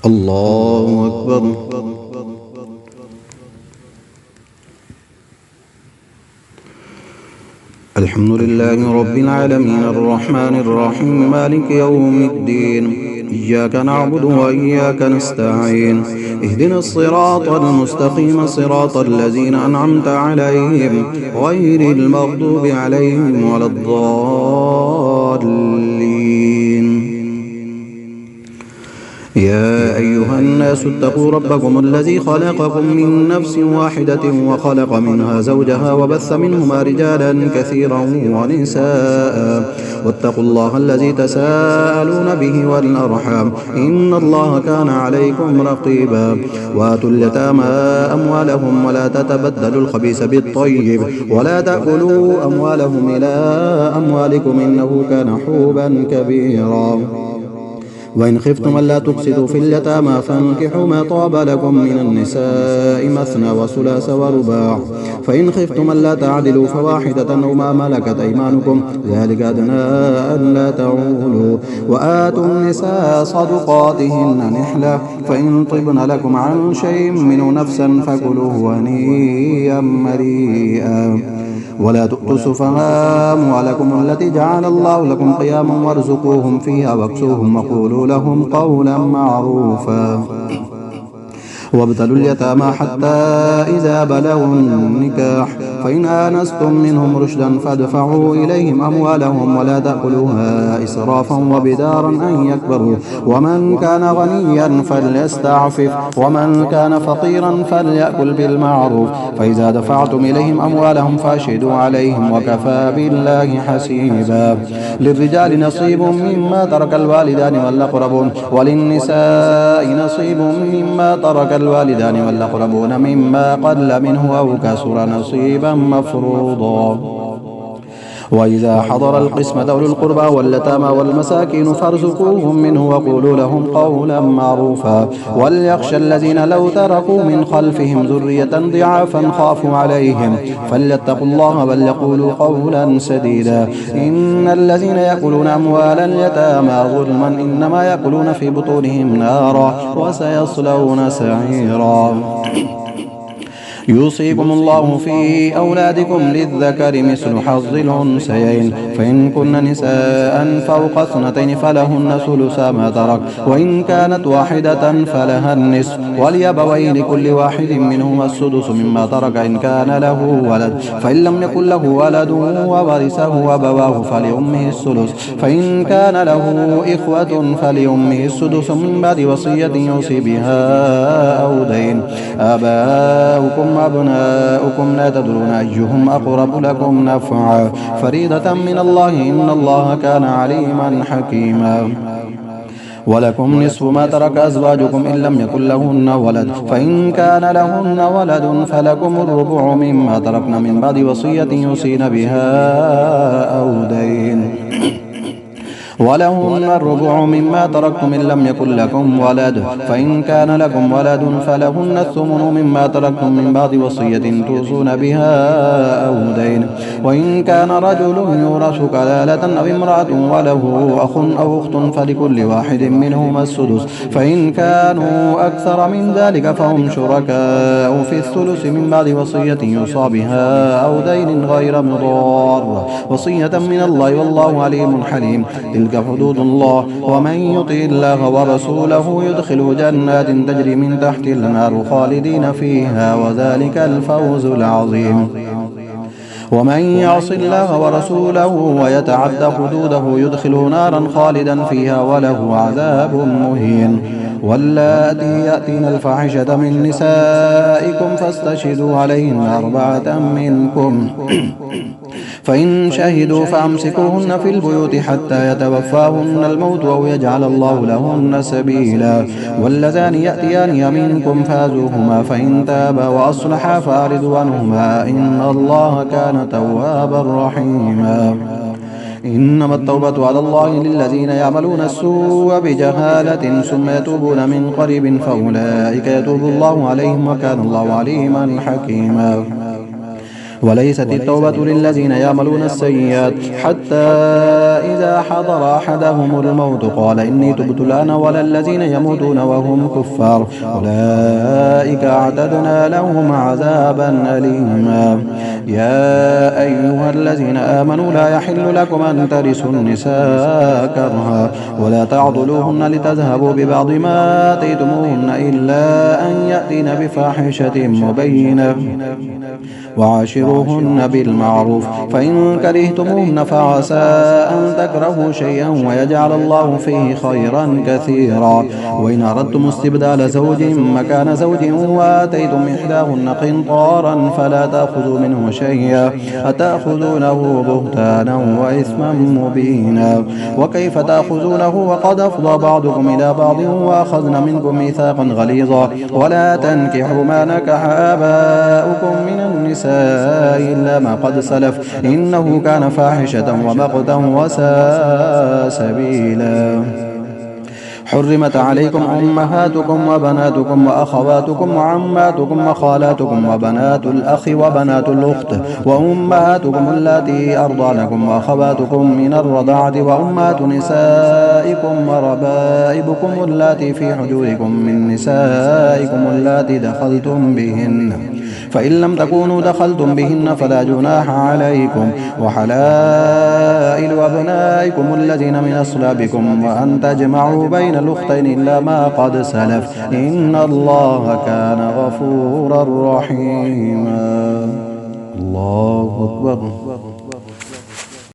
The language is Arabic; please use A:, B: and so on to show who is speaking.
A: الله أكبر. الحمد لله رب العالمين الرحمن الرحيم مالك يوم الدين. إياك نعبد وإياك نستعين. اهدنا الصراط المستقيم صراط الذين أنعمت عليهم غير المغضوب عليهم ولا الضالين. يا أيها الناس اتقوا ربكم الذي خلقكم من نفس واحدة وخلق منها زوجها وبث منهما رجالا كثيرا ونساء واتقوا الله الذي تساءلون به والأرحام إن الله كان عليكم رقيبا. وآتوا اليتامى أموالهم ولا تتبدلوا الخبيث بالطيب ولا تأكلوا أموالهم إلى أموالكم إنه كان حوبا كبيرا. وإن خفتم ألا تقسطوا في اليتامى فانكحوا ما طاب لكم من النساء مثنى وثلاث ورباع فإن خفتم ألا تعدلوا فواحدة أو ما ملكت أيمانكم ذلك أدنى ألا تعولوا. وآتوا النساء صدقاتهن نحلة فإن طبن لكم عن شيء منه نفسا فكلوه هنيئا مريئا. ولا تؤتوا السفهاء أموالكم التي جعل الله لكم قياما وارزقوهم فيها واكسوهم وقولوا لهم قولا معروفا. وابتلوا اليتامى حتى إذا بلغوا النكاح فإن آنستم منهم رشدا فادفعوا إليهم أموالهم ولا تأكلوها إسرافا وبدارا أن يكبروا. ومن كان غنيا فليستعفف ومن كان فقيرا فليأكل بالمعروف. فإذا دفعتم إليهم أموالهم فأشهدوا عليهم وكفى بالله حسيبا. للرجال نصيب مما ترك الوالدان والأقربون وللنساء نصيب مما ترك الوالدان والأقربون مما قل منه أو كسر نصيبا مفروضا. وإذا حضر القسمة أولو القربى واليتامى والمساكين فارزقوهم منه وقولوا لهم قولا معروفا. وليخشى الذين لو تركوا من خلفهم ذرية ضعافا خافوا عليهم فليتقوا الله وليقولوا قولا سديدا. إن الذين يأكلون أموال اليتامى ظلما إنما يأكلون في بطونهم نارا وسيصلون سعيرا. يوصيكم الله في أولادكم للذكر مثل حظ الأنثيين فإن كن نساء فوق 2 فلهن ثلث ما ترك وإن كانت واحدة فلها النصف ولأبويه لكل واحد منهما السدس مما ترك إن كان له ولد فإن لم يكن له ولد وورثه أبواه فلأمه الثلث فإن كان له إخوة فلأمه السدس من بعد وصية يوصي بها أو دين. آباؤكم أبناؤكم لا تدرون أيهم أقرب لكم نفعا فريضة من الله إن الله كان عليما حكيما. ولكم نصف ما ترك أزواجكم إن لم يكن لهن ولد فإن كان لهن ولد فلكم الربع مما تركن من بعد وصية يوصين بها أو دين. ولهن الربع مما تركتم إن لم يكن لكم ولد فإن كان لكم ولد فلهن الثمن مما تركتم من بعد وصية توصون بها أو دين. وإن كان رجل يورث كلالة أو امرأة وله أخ أو أخت فلكل واحد منهما السدس فإن كانوا أكثر من ذلك فهم شركاء في الثلث من بعد وصية يوصى بها أو دين غير مضار وصية من الله والله عليم حليم. تلك حدود الله ومن يطع الله ورسوله يدخله جنات تجري من تحت الأنهار خالدين فيها وذلك الفوز العظيم. ومن يعص الله ورسوله ويتعد حدوده يدخله نارا خالدا فيها وله عذاب مهين. واللاتي يأتين الفاحشة من نسائكم فاستشهدوا عليهن 4 منكم فإن شهدوا فأمسكوهن في البيوت حتى يتوفاهن الموت أو يجعل الله لهن سبيلا. واللذان يأتيان منكم فازوهما فإن تابا وأصلحا فأعرضوا عنهما إن الله كان توابا رحيما. إنما التوبة على الله للذين يعملون السوء بجهالة ثم يتوبون من قريب فأولئك يتوب الله عليهم وكان الله عليما حكيما. وليست التوبة للذين يعملون السيئات حتى إذا حضر أحدهم الموت قال إني تبت الآن ولا الذين يموتون وهم كفار أولئك أعتدنا لهم عذابا أليما. يا أيها الذين آمنوا لا يحل لكم أن ترثوا النساء كرها ولا تعضلوهن لتذهبوا ببعض ما آتيتموهن إلا أن يأتين بفاحشة مبينة وعاشروهن بالمعروف فإن كرهتموهن فعسى أن تكرهوا شيئا ويجعل الله فيه خيرا كثيرا. وإن أردتم استبدال زوج مكان زوج وآتيتم إحداهن قنطارا فلا تأخذوا منه شيئا أتأخذونه بهتانا وإثما مبينا. وكيف تأخذونه وقد أفضى بعضكم إلى بعض وأخذن منكم ميثاقا غليظا. ولا تنكحوا ما نكح آباؤكم من النساء إلا ما قد سلف إنه كان فاحشة ومقتا وساء سبيلا. حرمت عليكم أمهاتكم وبناتكم وأخواتكم وعماتكم وخالاتكم وبنات الأخ وبنات الأخت وأمهاتكم اللاتي أرضعنكم وأخواتكم من الرضاعة وأمهات نسائكم وربائبكم اللاتي في حجوركم من نسائكم اللاتي دخلتم بهن فإن لم تكونوا دخلتم بهن فلا جناح عليكم وحلائل أبنائكم الذين من أصلابكم وأن تجمعوا بين الأختين إلا ما قد سلف إن الله كان غفورا رحيما. الله أكبر.